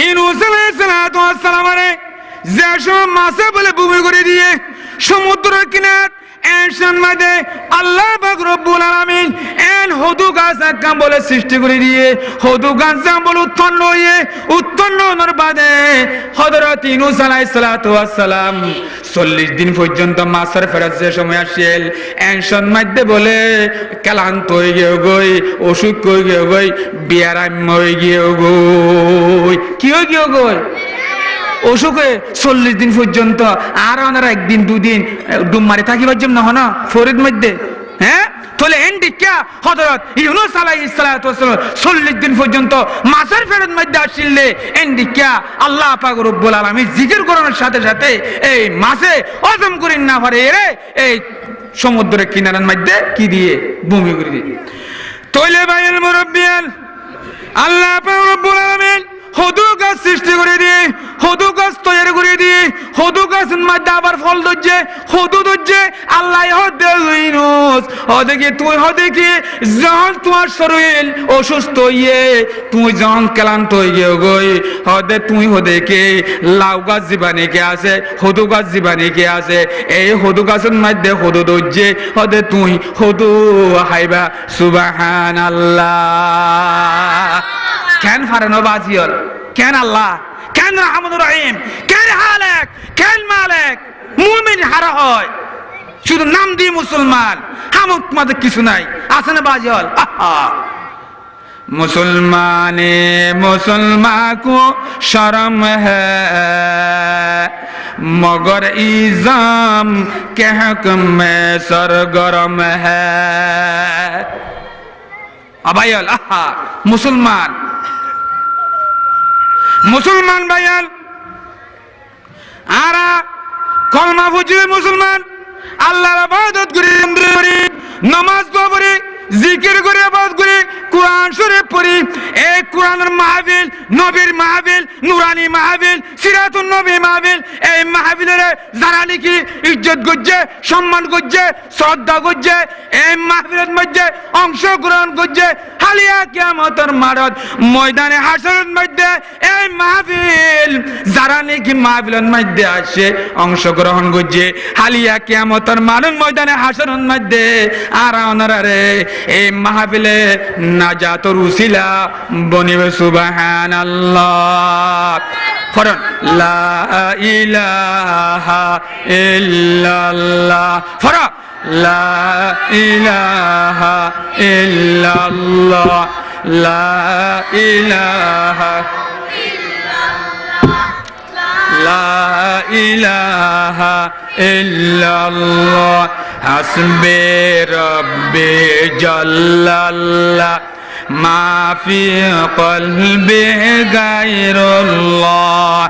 ইউনূস আলাইহিস সালাতু ওয়াস সালামরে যে সব মাছে বলে ভূমি করে দিয়ে সমুদ্রের কিনার এনশন মধ্যে আল্লাহ পাক রব্বুল আলামিন এন হুদু গাছ একদম বলে সৃষ্টি করে দিয়ে হুদু গাছ বলে উৎপন্ন হওয়ার বাদে হযরত ইউনূস আলাইহিস সালাতু ওয়াস সালাম 40 দিন পর্যন্ত মাছের ফেরত যে সময় আসেল এনশন মধ্যে বলে ক্লান্ত হয়ে গিয়ে গই অসুখ হয়ে গিয়ে গই বিয়ারাম হয়ে গিয়ে গই কি হয়ে গিয়ে গই অসুখে 40 দিন পর্যন্ত আর ওনারা একদিন দুদিন ডুম মারি থাকিবার জন্য না ফরিদ মধ্যে হ্যাঁ তাহলে এন্ডিকা হযরত ইউনূস আলাইহিস সালাতু ওয়াস সালাম 40 দিন পর্যন্ত মাছের ফেরত মধ্যে আসিলে এন্ডিকা আল্লাহ পাক রব্বুল আলামিন জিকির করানোর সাথে সাথে এই মাছে হজম করেন না পারে রে এই সমুদ্রের কিনারার মধ্যে কি দিয়ে ভূমি করে দিয়ে তাহলে ভাইয়ের মুরব্বিয়ান আল্লাহ পাক রব্বুল আলামিন হুদু গাছ সৃষ্টি করে দিয়ে হুদু গাছ তৈরি করে দিয়ে হুদু গাছের মধ্যে আবার ফল ধরছে হুদু ধরছে আল্লাহ ইউনূস ওদিকে তুই ওদিকে যখন তোমার শরীর অসুস্থ হয়ে তুই যখন ক্লান্ত হয়ে গিয়ে গই হদে তুই ওদিকে লাউ গাছ জীবানিকে আছে হুদু গাছ জীবানিকে আছে এই হুদু গাছের মধ্যে হুদু ধরছে হদে তুই হুদু হাইবা সুবহানাল্লাহ। কেন ফারানো বাজিয়ল কেন আল্লাহ কেন রহমান রহিম কেন হালেক কেন মালেক মুমিন হারা হয় শুধু নাম দিয়ে মুসলমান হামুক মাদের কিছু নাই আছে না বাজিয়ল मुसलमाने मुसलमान को शर्म है मगर इज़ाम के हुक्म में सरगर्म है अबायल मुसलमान मुसलमान बायल आरा कलमा बुझे मुसलमान अल्लाह इबादत करी नमाज पढ़ी জিকির করে আবাদ করে কোরআন শরীফ পড়ি এই কোরআনের মাহফিল নবীর মাহফিল নুরানি মাহফিল সিরাতুন নবী মাহফিল এই মাহফিলের যারা নাকি ইজ্জত করছে সম্মান করছে শ্রদ্ধা করছে এই মাহফিলের মধ্যে অংশগ্রহণ করছে হালিয়া কিয়ামতের মাঠত ময়দানে হাসরের মধ্যে এই মাহফিল যারা নাকি মাহফিলের মধ্যে আসে অংশগ্রহণ করছে হালিয়া কিয়ামতের মাঠের ময়দানে হাসরের মধ্যে আর ওনারা রে এই মাহফিলে নাজাতুর উসিলা বনিবে সুবহানাল্লাহ ফরন লা ইলাহা ইল্লাল্লাহ ফরা লা ইলাহা ইল্লাল্লাহ লা ইলাহা লা ইলাহা ইল্লাল্লাহ হাসবে রব্বে জাল্লাল্লাহ মা ফি কলবি গায়রুল্লাহ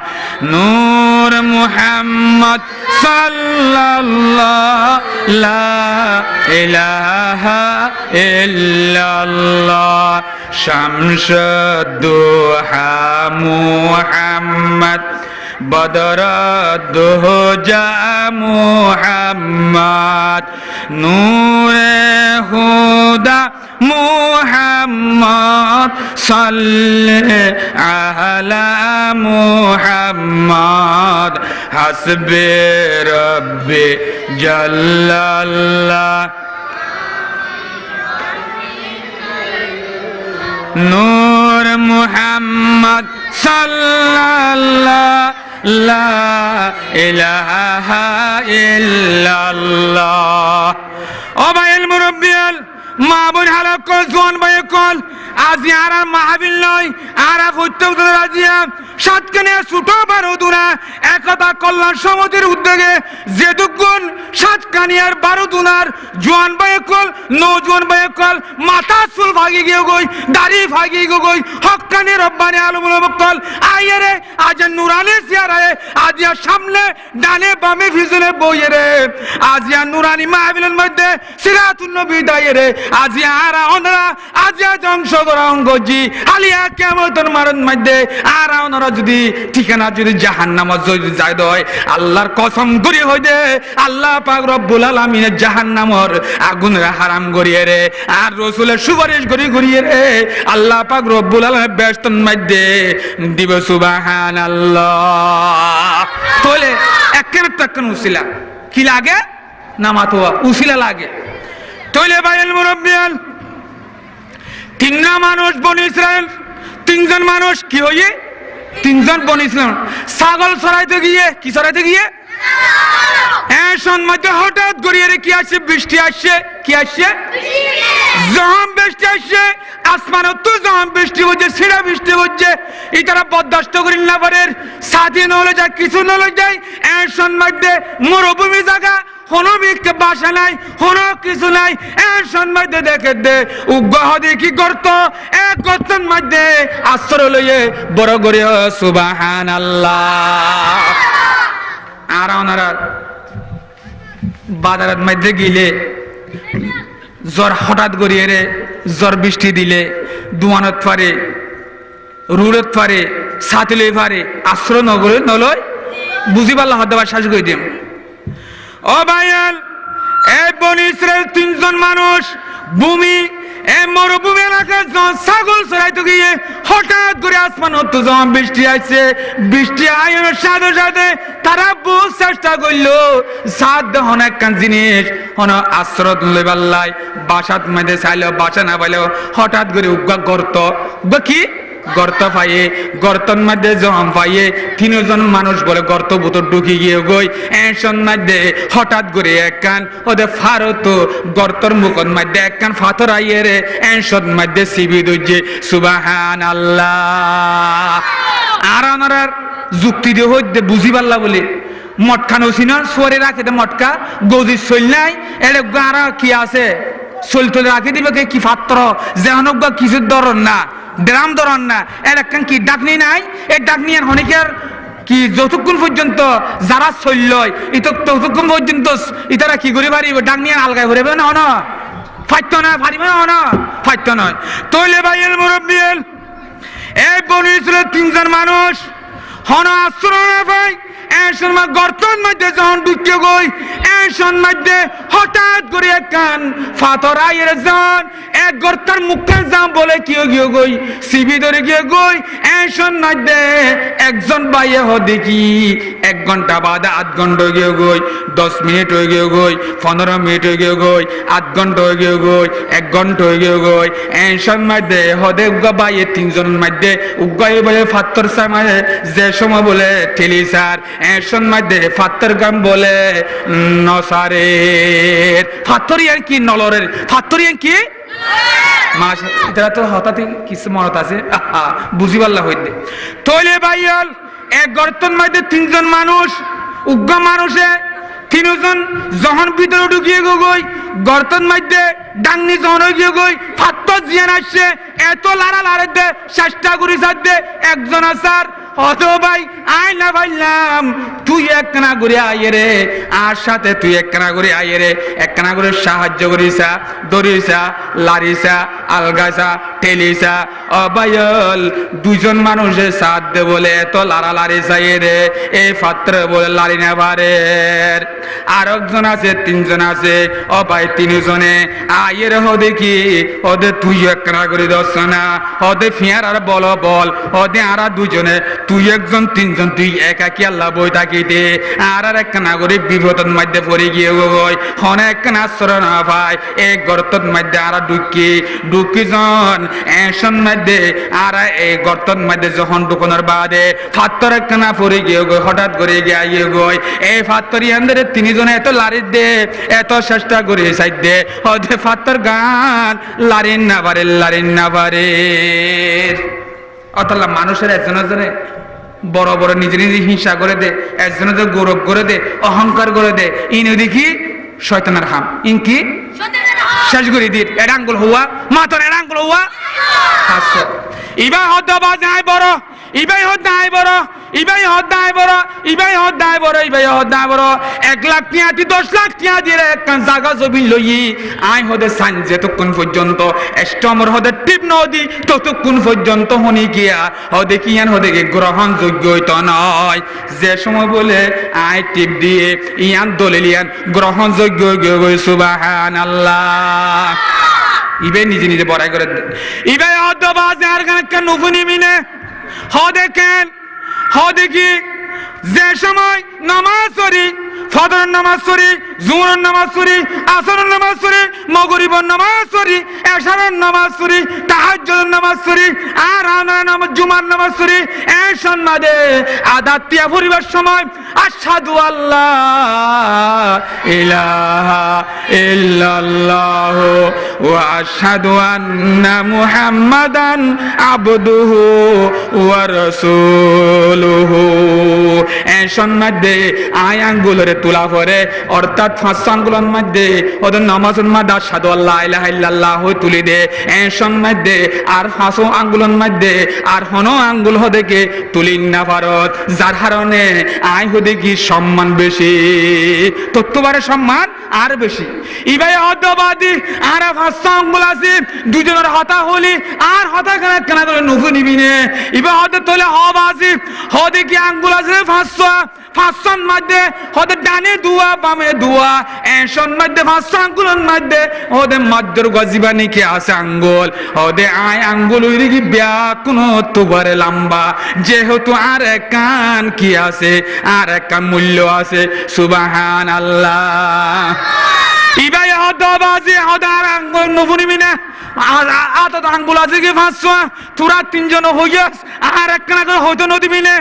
নূর মুহাম্মদ সাল্লাল্লাহ লা ইলাহা ইল্লাল্লাহ শামসুদ্দোহা মুহাম্মদ বদরুদ্দোজা মুহাম্মদ নূরে হুদা মুহাম্মদ সাল্লি আলা মুহাম্মদ হাসবে রব্বি জাল্লাল্লাহ নূর মুহাম্মদ সাল্লাল্লাহ লা ইলাহা ইল্লাল্লাহ ও ভাইয়ের মুরব্বিয়াল মা বোন হালাক কল জোয়ান ভাই কল আজি আর মাহফিল নয় আর প্রত্যেক রাজিয়া সাতখানে ছোট বড় দুনা একতা কল্যাণ সমিতির উদ্যোগে যেটুকুন সাতখানিয়ার 12 দুনার জোয়ান ভাই কল নওজোয়ান ভাই কল মাথা চুল ভাগি গিয়ে গই দাড়ি ভাগি গই হক্কানি রব্বানি আলমুল বকল আইরে আজ নুরানি সিয়ারে আজিয়া সামনে ডানে বামে ভিজনে বইরে আজিয়া নুরানি মাহফিলের মধ্যে সিরাতুন নবী দাইরে আজিয়া আর ওনারা আজিয়া অংশগ্রহণ করছি আলিয়া কিয়ামতের মাঠের মধ্যে আর ওনারা যদি ঠিকানা যদি জাহান্নামে যদি যায় হয় আল্লাহর কসম করি হইদে আল্লাহ পাক রব্বুল আলামিনের জাহান্নামের আগুন হারাম করিয়ে রে আর রাসূলের সুপারিশ করি করিয়ে রে আল্লাহ পাক রব্বুল আলামিন বেহেশতের মধ্যে দিবে সুবহানাল্লাহ তোলে একের তাকন উসিলা কি লাগে নামাতো উসিলা লাগে তোলে ভাইয়ের মুরব্বিয়াল তিনটা মানুষ বনি ইসরায়েল তিনজন মানুষ কি হইয়ে তিনজন বনি ইসরায়েল ছাগল চড়াইতে গিয়ে কি চড়াইতে গিয়ে মধ্যে হঠাৎ গড়িয়ে কি আসছে বৃষ্টি আসছে কি আসছে যখন বৃষ্টি আসছে আসমান তো যখন বৃষ্টি হচ্ছে ছিড়া বৃষ্টি হচ্ছে এই তারা বরদাস্ত করি না পারে স্বাধীন হলে যায় কিছু নলে যায় মধ্যে মরুভূমি জায়গা কোনো বাসা নাই কোনো কিছু নাই মধ্যে দেখে দে উগ্রহ দেখি গর্ত এক গর্তের মধ্যে আশ্রয় লইয়ে বড় করে সুবহানাল্লাহ আর ওনারা বাজারের মধ্যে গিলে জ্বর হঠাৎ গড়িয়ে রে জ্বর বৃষ্টি দিলে দুয়ানত পারে রুড়ত পারে সাতিলে পারে আশ্রয় নগরে নলয় বুঝি পারলা হতে পারে শ্বাস করে দিম ও ভাইয়াল এই বনি ইসরায়েল তিনজন মানুষ ভূমি এই মরুভূমি এলাকায় ছাগল চড়াইতে গিয়ে হঠাৎ করে আসমান হতো যখন বৃষ্টি আসছে বৃষ্টি আয়োর সাথে সাথে তারা বহু চেষ্টা করলো সাত হন একখান জিনিস হন আশ্রত লইবার লাই বাসাত মধ্যে চাইলেও বাসা না পাইলেও হঠাৎ করে উগ্গা গর্ত কি গর্ত পাইয়ে গর্তর মধ্যে জম পাইয়ে তিনজন মানুষ বলে গর্ত ভিতর ঢুকি গিয়ে গই এসন মধ্যে হঠাৎ করে একখান ওদের ফারত গর্তর মুখর মধ্যে একখান ফাথর আইয়ে রে এসন মধ্যে সিবি দইছে সুবহানাল্লাহ। আর ওনার যুক্তি দিয়ে হইতে বুঝি পারলা বলে মটকা নসি না সোয়ারে রাখে মটকা গজি চল নাই এটা গাঁরা কি আছে চল তোলে রাখে দিবে কি পাত্র যেন কিছুর ধরন না ড্রাম ধরন না এর একখান কি ডাকনি নাই এই ডাকনি আর অনেকের কি যতক্ষণ পর্যন্ত যারা চললয় ততক্ষণ পর্যন্ত ইতারা কি করে পারিব ডাকনি আর আলগায় ঘুরে না না ফাইতো না পারিবে না ফাইতো নয় তৈলে ভাইয়ের মুরব্বিয়েল এই বনি ইসরায়েল তিনজন মানুষ হন আশ্রয় না ভাই এসন গর্তন মধ্যে যখন ঢুকে গই এসন মধ্যে হঠাৎ করে একখান ফাথর আইয়ের জন এক গর্তার মুখে যাম বলে কিও গিয়ে গই সিবি ধরে গিয়ে গই এসন মধ্যে একজন বাইয়ে দেখি 1 ঘন্টা বাদে 8 ঘন্টা হয়ে গিয়ে গই 10 মিনিট হয়ে গিয়ে গই 15 মিনিট হয়ে গিয়ে গই 8 ঘন্টা হয়ে গিয়ে গই 1 ঘন্টা হয়ে গিয়ে গই এসন মধ্যে হদে উগা বাইয়ে তিনজনের মধ্যে উগাই বলে ফাত্তর সামায় যে সময় বলে ঠেলি স্যার এসন মধ্যে ফাত্তর গাম বলে নসারের ফাত্তরিয়ার কি নলরের ফাত্তরিয়ার কি মাস এটা তো হঠাৎ কিছু মনত আছে বুঝি পারলা হইতে তৈলে ভাইয়াল এক গর্তন মধ্যে তিনজন মানুষ উগ্র মানুষে তিনজন যখন ভিতরে ঢুকিয়ে গই গর্তন মধ্যে ডাংনি যখন গিয়ে গই ফাত্তর জিয়ান আসছে এত লাড়া লাড়ে দে চেষ্টা করি সাথে একজন আসার অত ভাই আয় না ভাইলাম তুই একখানা করে আইয়ে রে আর সাথে তুই একখানা করে আইয়ে রে একখানা করে সাহায্য করিসা দরিসা লারিসা আলগাসা টেলিসা অবায়ল দুজন মানুষের সাথ দে বলে এত লারা লারি চাইয়ে রে এই পাত্র বলে লারি না পারে আর একজন আছে তিনজন আছে ও ভাই তিনজনে আইয়ে রে হদে কি ওদে তুই একখানা করে দশ না হদে ফিয়ার আর বল বল হদে আর দুজনে তুই একজন তিনজন তুই একাকি আল্লাহ বই থাকিতে আর একখানা করে বিপদের মধ্যে পড়ে গিয়ে গই হনে একখানা আশ্রয় না পায় এই গর্তর মধ্যে আর ঢুকি জন এসন মধ্যে আর এই গর্তর মধ্যে যখন ঢুকানোর বাদে ফাত্তর একখানা পড়ে গিয়ে গই হঠাৎ করে গিয়ে গই এই ফাত্তরি আন্দের তিনজনে এত লারি দে এত চেষ্টা করে সাইড দে হদে ফাত্তর গান লারিন না পারে অতলা মানুষের একজনে বড় বড় নিজে নিজে হিংসা করে দে একজনে যে গৌরব করে দে অহংকার করে দে ইন দেখি শয়তানের হাম ইন কি শেষ করে দিন এডাঙ্গুল হওয়া মাতর এডাঙ্গুল হওয়া ইবাই হদ বাজায় বড় ইবাই হদ নাই বড় ইবাই হদ নাই বড় ইবাই হদ নাই বড় ইবাই হদ নাই বড় 1 লাখ টিয়া 10 লাখ টিয়া দিয়ে একখান জায়গা জমি লই আই হদে সান যতক্ষণ পর্যন্ত এস্টমর হদে টিপ নদী ততক্ষণ পর্যন্ত হনি গিয়া হদে কিয়ান হদে গ্রহণযোগ্য হইতো নয় যে সময় বলে আই টিপ দিয়ে ইয়ান দলিলিয়ান গ্রহণযোগ্য হয়ে সুবহানাল্লাহ ইবাই নিজে নিজে বড়াই করে ইবাই হদ বাজে আর কান নুফুনি মিনে হদে কেন হদে কি যে সময় নামাজ পড়ি ফজরের নামাজ পড়ি জোহরের নামাজ পড়ি আসরের নামাজ পড়ি মাগরিবের নামাজ পড়ি এশারের নামাজ পড়ি তাহাজ্জুদের নামাজ পড়ি আর আনার নামাজ জুমার নামাজ পড়ি এই সন্নাদে আদাতিয়া পরিবার সময় আশহাদু আল্লাহ ইলাহা ইল্লাল্লাহ ওয়া আশহাদু আন্না মুহাম্মাদান আবদুহু ওয়া রাসূলুহু এই সন্নাদে আয়াঙ্গুলের তুলা পরে অর্থাৎ 5 আঙ্গুলের মধ্যে ওদের নামাজের মধ্যে আশহাদু আল্লাহ ইলাহা ইল্লাল্লাহ তুলি দে এর মধ্যে আর 5 আঙ্গুলের মধ্যে আর হনো আঙ্গুল হদেকে তুলি না পারত যার কারণে আই হদে কি সম্মান বেশি তত্ত্ববারে সম্মান আর বেশি ইবাই হদবাদি আর 5 আঙ্গুল আছে দুজনের হতা হলি আর হতা কেন করে নুফু নিবিনে ইবাই হদে তোলে হবাসি হদে কি আঙ্গুল আছে 500 মধ্যে হদে ডানে দুয়া বামে দুয়া এসন মধ্যে 5 আঙ্গুলের মধ্যে ওদের মধ্যর গজিবানি কি আছে আঙ্গুল ওদের আয় আঙ্গুল ওই কি ব্যাকুন তোবারে লম্বা যেহেতু আর কান কি আছে আর কান মূল্য আছে সুবহানাল্লাহ ইবাই হদবাজি হদার আঙ্গুল নুফুনিবি না আত আঙ্গুল আছে কি 500 তোরা তিনজন হইয়াস আর একখানা করে হয়তো নদী মিনে